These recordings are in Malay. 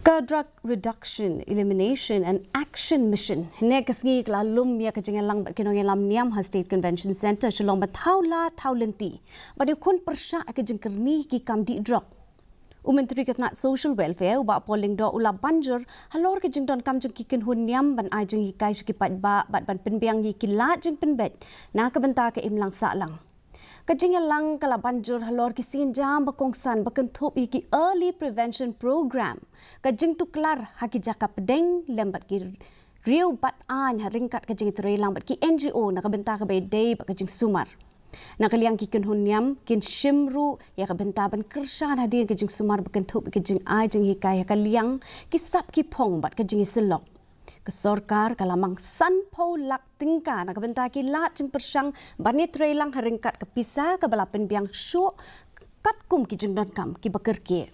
Drug Reduction, Elimination and Action Mission. Negasngi lalum ya Nongïalam Nongïalam Niam State Convention Center shalom bathaula thaulenti. Badukun Pyrshah kerni ki kamdi Drok. Menteri Kesehatan Social Welfare uba polling do ula banjur halor ke jingdon kam jeng kiken hun Niam ban ai jeng hikai sekipat ba bat ban penbiang yi kilat jeng penbet na kebenta ke imlang salang. Nongïalam kala banjur halor ki sinjam bakongsan bakentup iki early prevention program. Kajing tuklar haki jaka pedeng lembat ki riu bat an haringkat kajing terelang bat ki NGO na kebenta ke bedai bat kajing sumar. Nakaliang kiken hun Niam kin shimru ya kabenta ban Pyrshah hadir kajing sumar bakentup kajing ai jeng hikai kaliang kisap ki pong bat kajing selok. Kesorkar kalamang sanpo lak tingka na kabenta ki lat jeng Pyrshah banit relang haringkat kepisah ke balapen biang syuk katkum ki jeng don kam ki bakerke.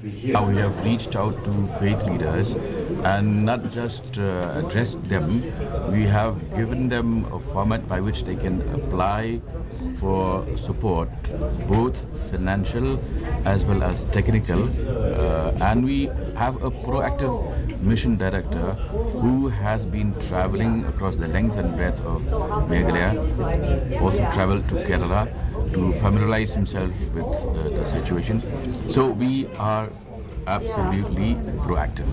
We have reached out to faith leaders and not just addressed them, we have given them a format by which they can apply for support, both financial as well as technical, and we have a proactive mission director who has been traveling across the length and breadth of Meghalaya, also traveled to Kerala to familiarize himself with the situation. So we are absolutely proactive.